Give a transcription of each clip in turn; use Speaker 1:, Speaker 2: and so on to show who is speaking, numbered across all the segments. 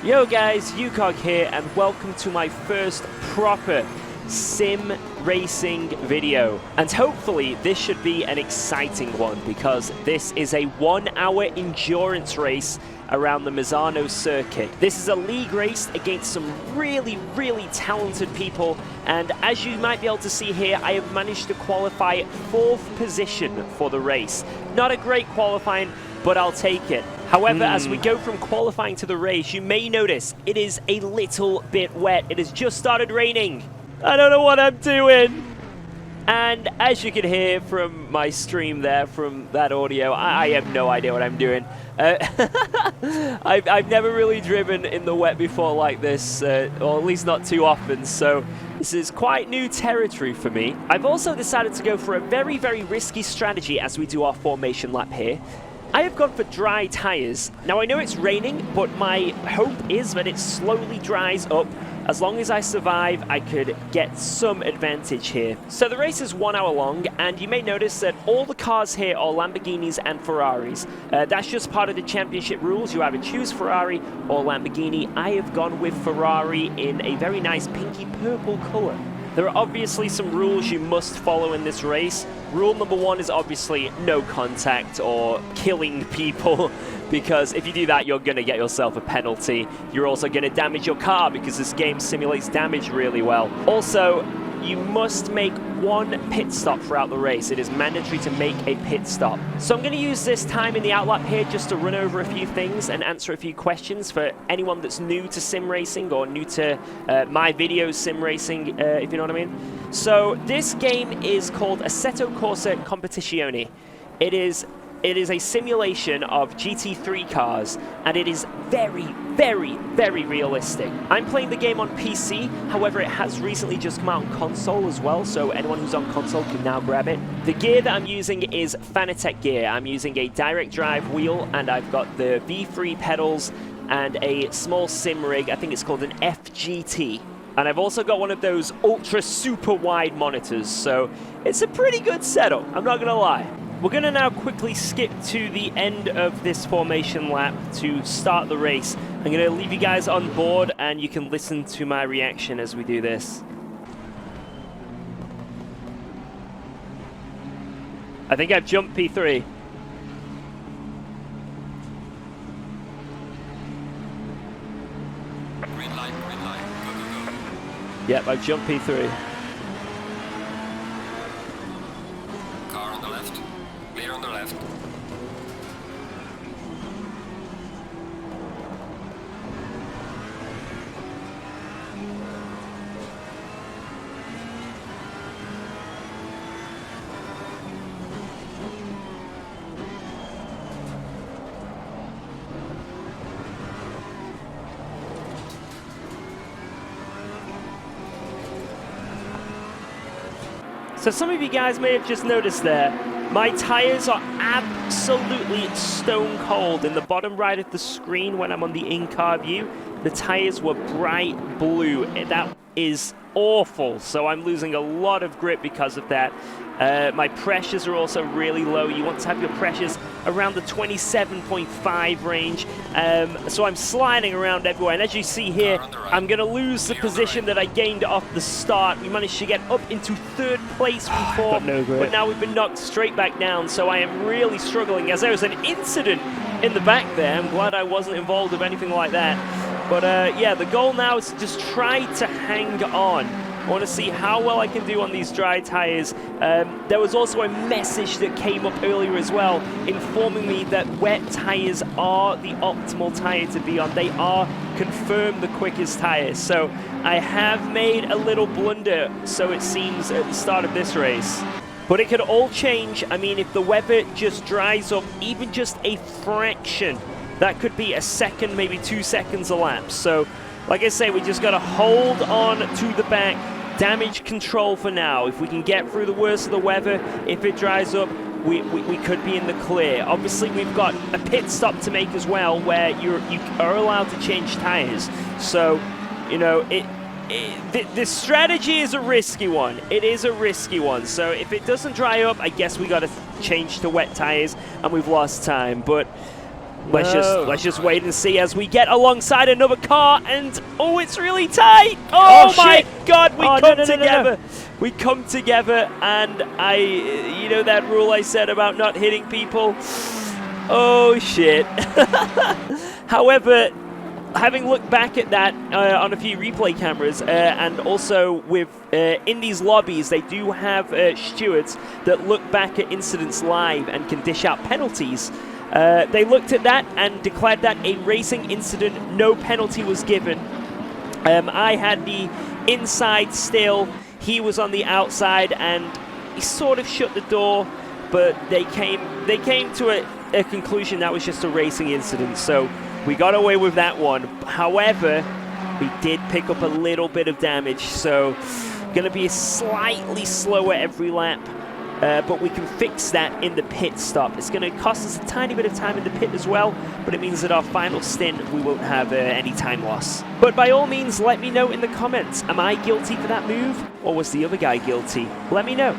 Speaker 1: Yo guys, UCog here and welcome to my first proper sim racing video. And hopefully this should be an exciting one because this is a 1-hour endurance race around the Misano circuit. This is a league race against some really talented people, and as you might be able to see here, I have managed to qualify 4th position for the race. Not a great qualifying, but I'll take it. However, as we go from qualifying to the race, you may notice it is a little bit wet. It has just started raining. I don't know what I'm doing. And as you can hear from my stream there, from that audio, I have no idea what I'm doing. I've never really driven in the wet before like this, or at least not too often, so this is quite new territory for me. I've also decided to go for a very risky strategy as we do our formation lap here. I have gone for dry tires. Now I know it's raining, but my hope is that it slowly dries up. As long as I survive, I could get some advantage here. So the race is 1 hour long, and you may notice that all the cars here are Lamborghinis and Ferraris. That's just part of the championship rules. You either choose Ferrari or Lamborghini. I have gone with Ferrari in a very nice pinky purple color. There are obviously some rules you must follow in this race. Rule number 1 is obviously no contact or killing people, because if you do that, you're going to get yourself a penalty. You're also going to damage your car because this game simulates damage really well. Also, you must make 1 pit stop throughout the race. It is mandatory to make a pit stop. So I'm going to use this time in the outlap here just to run over a few things and answer a few questions for anyone that's new to sim racing or new to my videos sim racing, if you know what I mean. So this game is called Assetto Corsa Competizione. It is a simulation of GT3 cars, and it is very realistic. I'm playing the game on PC, however it has recently just come out on console as well, so anyone who's on console can now grab it. The gear that I'm using is Fanatec gear. I'm using a direct drive wheel, and I've got the V3 pedals and a small sim rig. I think it's called an FGT. And I've also got one of those ultra super wide monitors, so it's a pretty good setup, I'm not gonna lie. We're going to now quickly skip to the end of this formation lap to start the race. I'm going to leave you guys on board and you can listen to my reaction as we do this. I think I've jumped P3.
Speaker 2: Green light, go.
Speaker 1: Yep, I've jumped P3.
Speaker 2: Car on the left. Clear on the left.
Speaker 1: So some of you guys may have just noticed there, my tires are absolutely stone cold. In the bottom right of the screen when I'm on the in-car view, the tires were bright blue. That is awful, so I'm losing a lot of grip because of that. My pressures are also really low. You want to have your pressures around the 27.5 range. So I'm sliding around everywhere. And as you see here, I'm going to lose the position that I gained off the start. We managed to get up into 3rd place before, but now we've been knocked straight back down. So I am really struggling, as there was an incident in the back there. I'm glad I wasn't involved with anything like that. But yeah, the goal now is to just try to hang on. I want to see how well I can do on these dry tires. There was also a message that came up earlier as well, informing me that wet tires are the optimal tire to be on. They are confirmed the quickest tires. So I have made a little blunder, so it seems, at the start of this race. But it could all change. I mean, if the weather just dries up even just a fraction, that could be a second, maybe 2 seconds a lap. So, like I say, we just got to hold on to the back, damage control for now. If we can get through the worst of the weather, if it dries up, we could be in the clear. Obviously, we've got a pit stop to make as well, where you are allowed to change tires. So, you know, this strategy is a risky one. It is a risky one. So if it doesn't dry up, I guess we got to change to wet tires, and we've lost time. But Let's just wait and see as we get alongside another car, and oh, it's really tight. Oh my God, we come together. We come together, and you know that rule I said about not hitting people? Oh shit. However, having looked back at that on a few replay cameras, and also with in these lobbies, they do have stewards that look back at incidents live and can dish out penalties. They looked at that and declared that a racing incident, no penalty was given. I had the inside still, he was on the outside, and he sort of shut the door, but they came to a conclusion that was just a racing incident, so we got away with that one. However, we did pick up a little bit of damage, so going to be slightly slower every lap. But we can fix that in the pit stop. It's going to cost us a tiny bit of time in the pit as well, but it means that our final stint, we won't have any time loss. But by all means, let me know in the comments, am I guilty for that move, or was the other guy guilty? Let me know.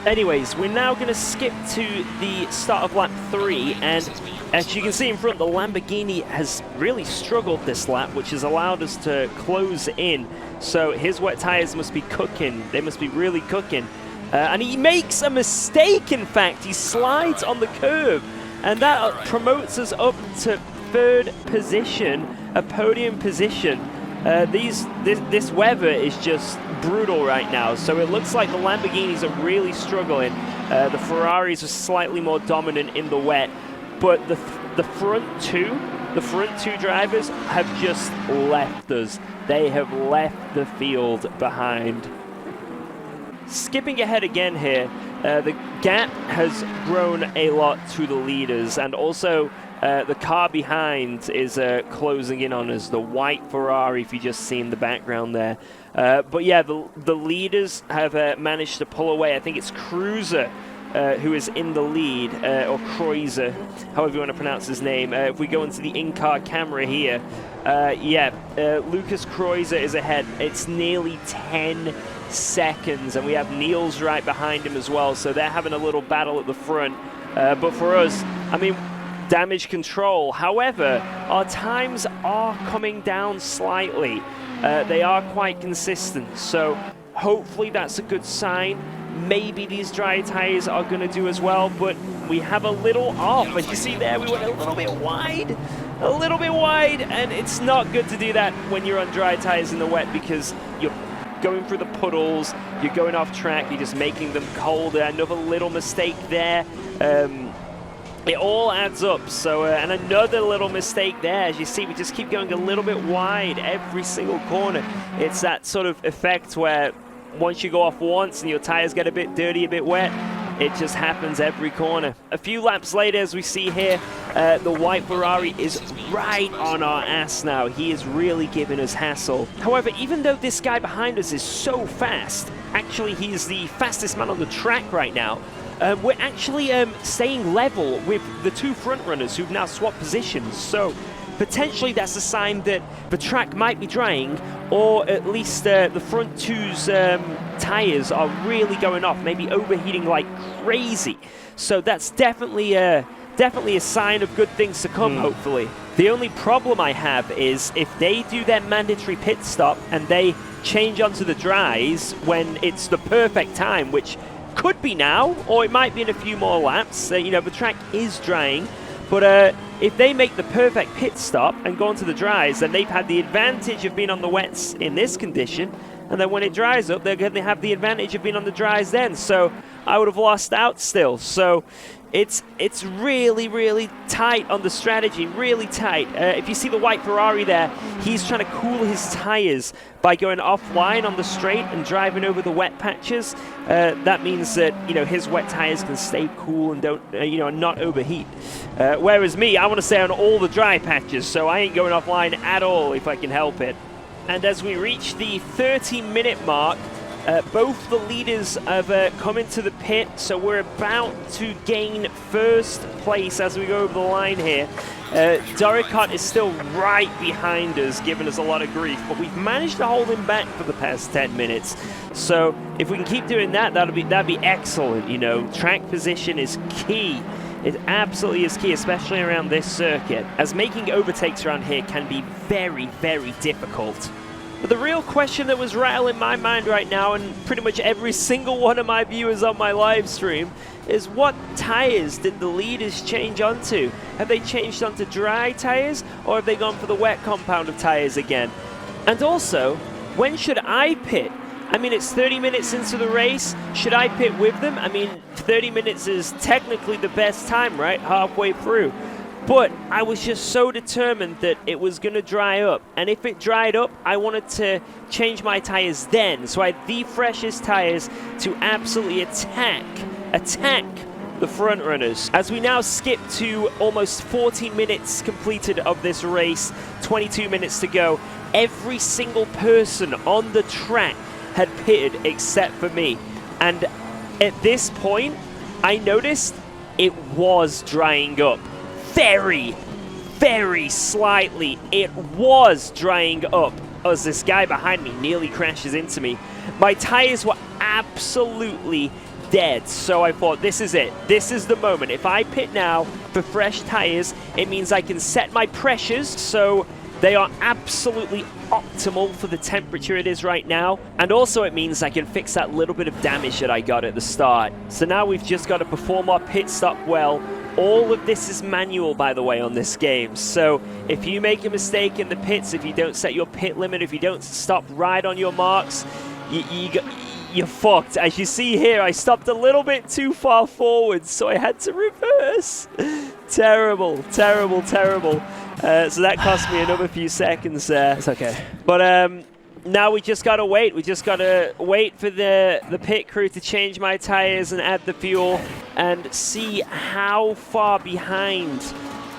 Speaker 1: Anyways, we're now going to skip to the start of lap 3, and as you can see in front, the Lamborghini has really struggled this lap, which has allowed us to close in. So his wet tires must be cooking. They must be really cooking. And he makes a mistake, in fact. He slides on the curb, and that promotes us up to 3rd position, a podium position. This weather is just brutal right now, so it looks like the Lamborghinis are really struggling. The Ferraris are slightly more dominant in the wet, but the front two drivers have just left us. They have left the field behind. Skipping ahead again here, the gap has grown a lot to the leaders, and also the car behind is closing in on us, the white Ferrari, if you just see in the background there. But yeah, the leaders have managed to pull away. I think it's Cruiser who is in the lead, or Kreuzer, however you want to pronounce his name. If we go into the in-car camera here, Lucas Kreuzer is ahead. It's nearly 10 seconds, and we have Niels right behind him as well, so they're having a little battle at the front. But for us, I mean, damage control. However, our times are coming down slightly. They are quite consistent, so hopefully that's a good sign. Maybe these dry tires are going to do as well, but we have a little off. As you see there, we went a little bit wide, and it's not good to do that when you're on dry tires in the wet, because you're going through the puddles, you're going off track, you're just making them colder. Another little mistake there. It all adds up. So, and another little mistake there. As you see, we just keep going a little bit wide every single corner. It's that sort of effect where once you go off once and your tires get a bit dirty, a bit wet, it just happens every corner. A few laps later, as we see here, the white Ferrari is right on our ass now. He is really giving us hassle. However, even though this guy behind us is so fast, actually he's the fastest man on the track right now, we're actually staying level with the two front runners who've now swapped positions. So potentially that's a sign that the track might be drying, or at least the front two's tires are really going off, maybe overheating like crazy. So that's definitely a sign of good things to come, hopefully. The only problem I have is if they do their mandatory pit stop and they change onto the dries when it's the perfect time, which could be now, or it might be in a few more laps. You know, the track is drying, but if they make the perfect pit stop and go onto the dries, then they've had the advantage of being on the wets in this condition, and then when it dries up, they're going to have the advantage of being on the dries then. So I would have lost out still. So it's really, really tight on the strategy, really tight. If you see the white Ferrari there, he's trying to cool his tires by going offline on the straight and driving over the wet patches. That means that, you know, his wet tires can stay cool and don't, you know, not overheat. Whereas me, I want to stay on all the dry patches, so I ain't going offline at all if I can help it. And as we reach the 30-minute mark, both the leaders have come into the pit, so we're about to gain first place as we go over the line here. Doricott is still right behind us, giving us a lot of grief, but we've managed to hold him back for the past 10 minutes. So if we can keep doing that, that'd be excellent. You know, track position is key It absolutely is key, especially around this circuit, as making overtakes around here can be very, very difficult. But the real question that was rattling my mind right now, and pretty much every single one of my viewers on my live stream, is what tires did the leaders change onto? Have they changed onto dry tires, or have they gone for the wet compound of tires again? And also, when should I pit? I mean, it's 30 minutes into the race. Should I pit with them? I mean, 30 minutes is technically the best time, right? Halfway through. But I was just so determined that it was going to dry up. And if it dried up, I wanted to change my tires then. So I had the freshest tires to absolutely attack the front runners. As we now skip to almost 14 minutes completed of this race, 22 minutes to go, every single person on the track had pitted except for me. And at this point, I noticed it was drying up. Very, very slightly. It was drying up as this guy behind me nearly crashes into me. My tires were absolutely dead. So I thought, this is it. This is the moment. If I pit now for fresh tires, it means I can set my pressures so they are absolutely optimal for the temperature it is right now. And also it means I can fix that little bit of damage that I got at the start. So now we've just got to perform our pit stop well. All of this is manual, by the way, on this game. So if you make a mistake in the pits, if you don't set your pit limit, if you don't stop right on your marks, you're fucked. As you see here, I stopped a little bit too far forward, so I had to reverse. Terrible, terrible, terrible. So that cost me another few seconds there.
Speaker 3: It's okay.
Speaker 1: But now we just got to wait. We just got to wait for the pit crew to change my tires and add the fuel and see how far behind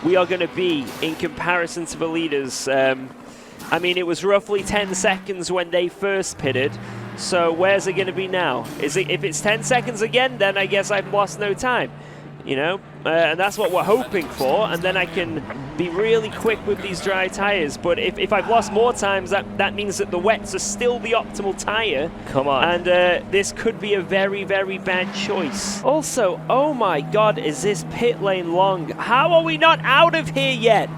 Speaker 1: we are going to be in comparison to the leaders. I mean, it was roughly 10 seconds when they first pitted. So where's it going to be now? If it's 10 seconds again, then I guess I've lost no time. You know, and that's what we're hoping for, and then I can be really quick with these dry tires. But if I've lost more times, that means that the wets are still the optimal tire.
Speaker 3: Come on.
Speaker 1: And this could be a very, very bad choice. Also, oh my god, is this pit lane long? How are we not out of here yet?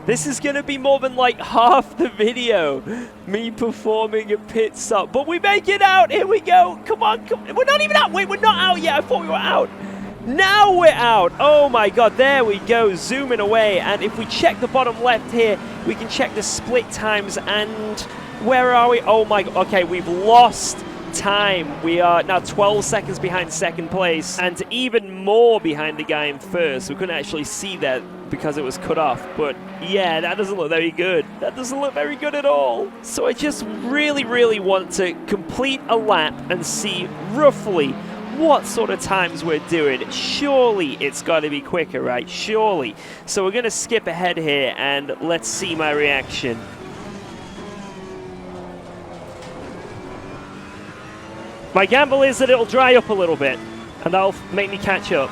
Speaker 1: This is going to be more than like half the video, me performing a pit stop. But we make it out. Here we go. Come on, come on. We're not even out. Wait, we're not out yet. I thought we were out. Now we're out. Oh my god, there we go, zooming away. And if we check the bottom left here, we can check the split times. And where are we? Oh my god, okay, we've lost time. We are now 12 seconds behind second place and even more behind the guy in first. We couldn't actually see that because it was cut off. But yeah, that doesn't look very good. That doesn't look very good at all. So I just really, really want to complete a lap and see roughly what sort of times we're doing. Surely it's got to be quicker, right? Surely. So we're going to skip ahead here and let's see my reaction. My gamble is that it'll dry up a little bit and that'll make me catch up.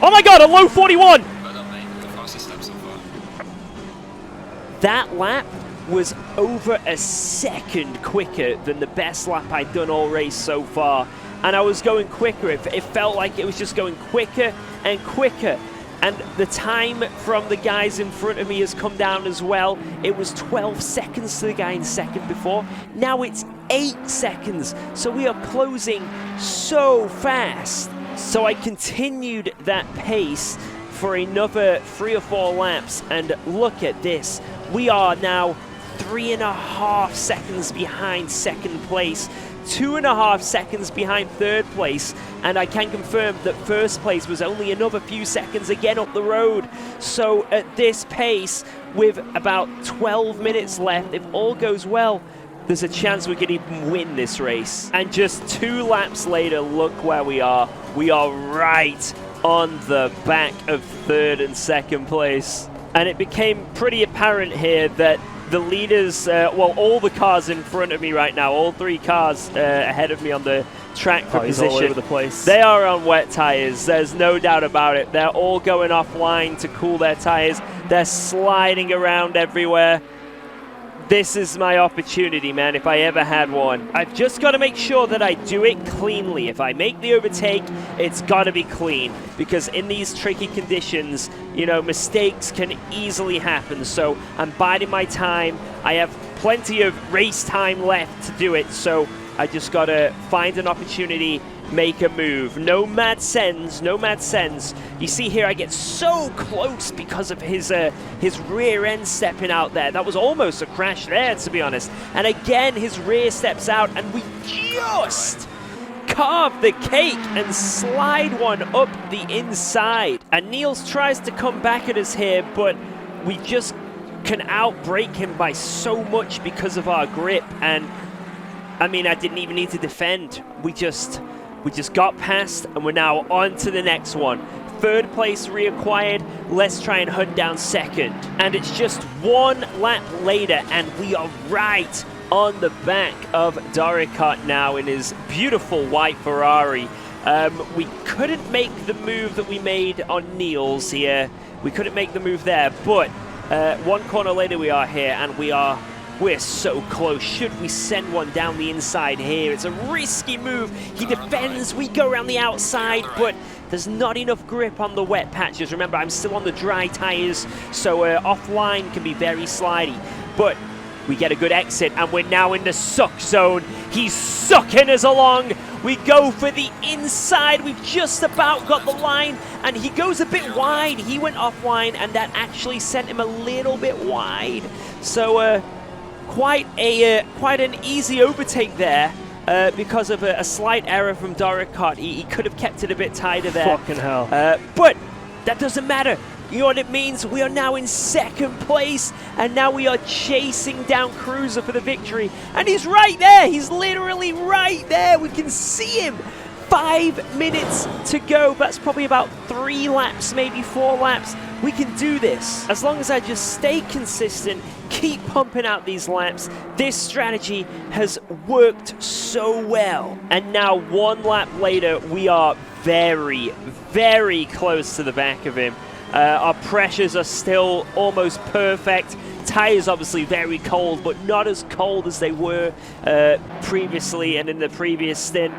Speaker 1: Oh my god, a low 41! That lap was over a second quicker than the best lap I'd done all race so far. And I was going quicker. It felt like it was just going quicker and quicker. And the time from the guys in front of me has come down as well. It was 12 seconds to the guy in second before. Now it's 8 seconds. So we are closing so fast. So I continued that pace for another 3 or 4 laps. And look at this. We are now 3.5 seconds behind second place. 2.5 seconds behind third place, and I can confirm that first place was only another few seconds again up the road. So at this pace, with about 12 minutes left, if all goes well, there's a chance we could even win this race. And just 2 laps later, look where we are. We are right on the back of third and second place. And it became pretty apparent here that the leaders, well, all the cars in front of me right now, all 3 cars ahead of me on the track for position,
Speaker 3: all over the place.
Speaker 1: They are on wet tires. There's no doubt about it. They're all going offline to cool their tires. They're sliding around everywhere. This is my opportunity, man, if I ever had one. I've just got to make sure that I do it cleanly. If I make the overtake, it's got to be clean. Because in these tricky conditions, you know, mistakes can easily happen. So I'm biding my time. I have plenty of race time left to do it. So I just got to find an opportunity, make a move. No mad sends, no mad sends. You see here, I get so close because of his rear end stepping out there. That was almost a crash there, to be honest. And again, his rear steps out, and we just carve the cake and slide one up the inside. And Niels tries to come back at us here, but we just can outbrake him by so much because of our grip. And I mean, I didn't even need to defend. We just got past, and we're now on to the next one. Third place reacquired. Let's try and hunt down second. And it's just one lap later, and we are right on the back of Doricat now in his beautiful white Ferrari. We couldn't make the move that we made on Niels here. We couldn't make the move there, but one corner later we are here, and we're so close. Should we send one down the inside here? It's a risky move. He defends. We go around the outside, but there's not enough grip on the wet patches. Remember, I'm still on the dry tires, so offline can be very slidey. But we get a good exit, and we're now in the suck zone. He's sucking us along. We go for the inside. We've just about got the line, and he goes a bit wide. He went offline, and that actually sent him a little bit wide. So, quite an easy overtake there because of a slight error from Doricat. He could have kept it a bit tighter there.
Speaker 3: Fucking hell.
Speaker 1: But that doesn't matter. You know what it means? We are now in second place, and now we are chasing down Cruiser for the victory. And he's right there. He's literally right there. We can see him. 5 minutes to go. That's probably about 3 laps, maybe 4 laps. We can do this. As long as I just stay consistent, keep pumping out these laps. This strategy has worked so well. And now 1 lap later, we are very, very close to the back of him. Our pressures are still almost perfect. Tires obviously very cold, but not as cold as they were previously and in the previous stint.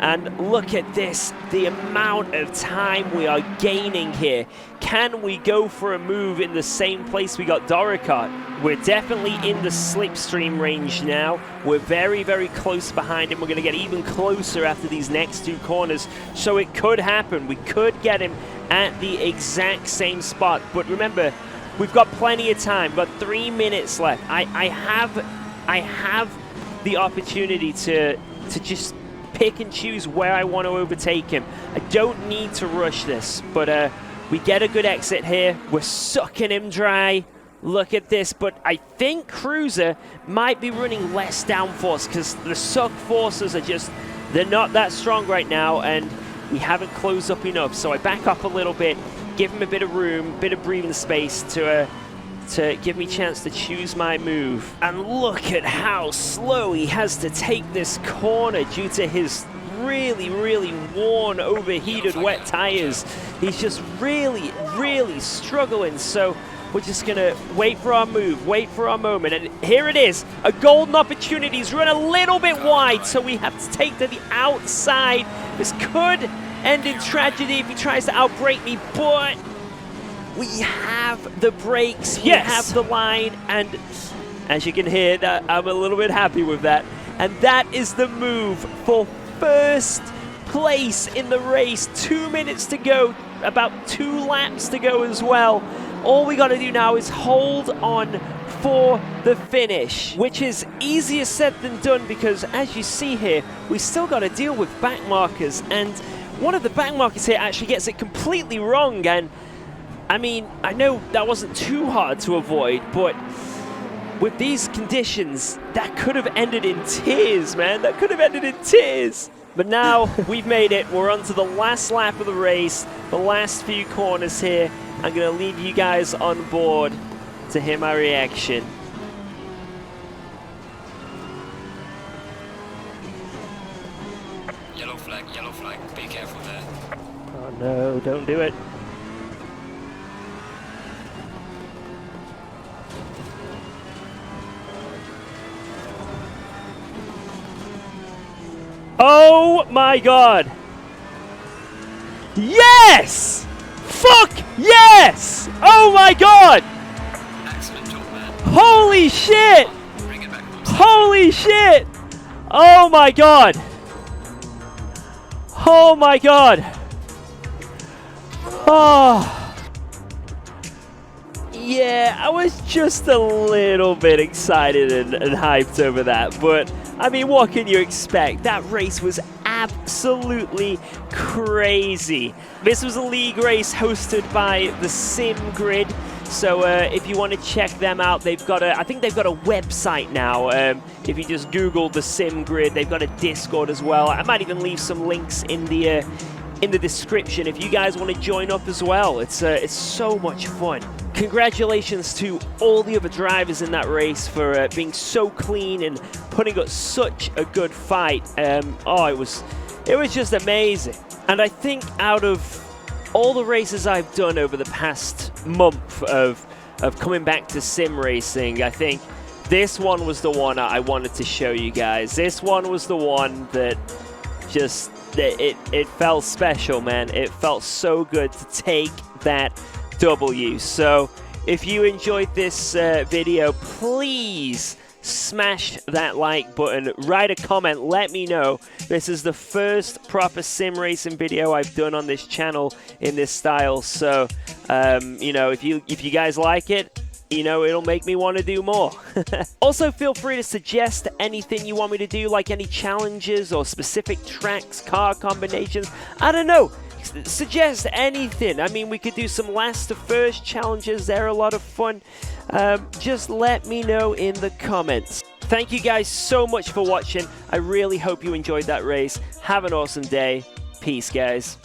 Speaker 1: And look at this, the amount of time we are gaining here. Can we go for a move in the same place we got Doricat? We're definitely in the slipstream range now. We're very, very close behind him. We're going to get even closer after these next 2 corners. So it could happen. We could get him at the exact same spot. But remember, we've got plenty of time. We've got 3 minutes left. I have the opportunity to just pick and choose where I want to overtake him. I don't need to rush this, but we get a good exit here. We're sucking him dry. Look at this, but I think Cruiser might be running less downforce because the suck forces are just, they're not that strong right now, and we haven't closed up enough. So I back up a little bit, give him a bit of room, bit of breathing space to give me a chance to choose my move. And look at how slow he has to take this corner due to his really, really worn, overheated, wet tires. He's just really, really struggling. So we're just gonna wait for our move, wait for our moment. And here it is, a golden opportunity. He's run a little bit wide, so we have to take to the outside. This could end in tragedy if he tries to outbrake me, but we have the brakes, we have the line, and as you can hear, that I'm a little bit happy with that. And that is the move for first place in the race. 2 minutes to go, about 2 laps to go as well. All we got to do now is hold on for the finish, which is easier said than done because, as you see here, we still got to deal with back markers, and one of the back markers here actually gets it completely wrong. And I mean, I know that wasn't too hard to avoid, but with these conditions, that could have ended in tears, man. That could have ended in tears. But now we've made it. We're on to the last lap of the race, the last few corners here. I'm going to leave you guys on board to hear my reaction.
Speaker 2: Yellow flag, be careful there.
Speaker 1: Oh no, don't do it. Oh my god. Yes! Fuck yes! Oh my god!
Speaker 2: Excellent job, man.
Speaker 1: Holy shit!
Speaker 2: Bring it back close.
Speaker 1: Holy shit! Oh my god! Oh my god! Oh. Yeah, I was just a little bit excited and hyped over that, but I mean, what can you expect? That race was absolutely crazy. This was a league race hosted by the Sim Grid. So if you want to check them out, they've got I think they've got a website now. If you just Google the Sim Grid, they've got a Discord as well. I might even leave some links in the description if you guys want to join up as well. It's so much fun. Congratulations to all the other drivers in that race for being so clean and putting up such a good fight. Oh, it was just amazing. And I think out of all the races I've done over the past month of coming back to sim racing, I think this one was the one I wanted to show you guys. This one was the one that just, it felt special, man. It felt so good to take that W. So if you enjoyed this video, please smash that like button, write a comment, let me know. This is the first proper sim racing video I've done on this channel in this style, so you know, if you guys like it, you know, it'll make me want to do more. Also, feel free to suggest anything you want me to do, like any challenges or specific tracks, car combinations. I don't know. Suggest anything. I mean, we could do some last to first challenges. They're a lot of fun. Just let me know in the comments. Thank you guys so much for watching. I really hope you enjoyed that race. Have an awesome day. Peace, guys.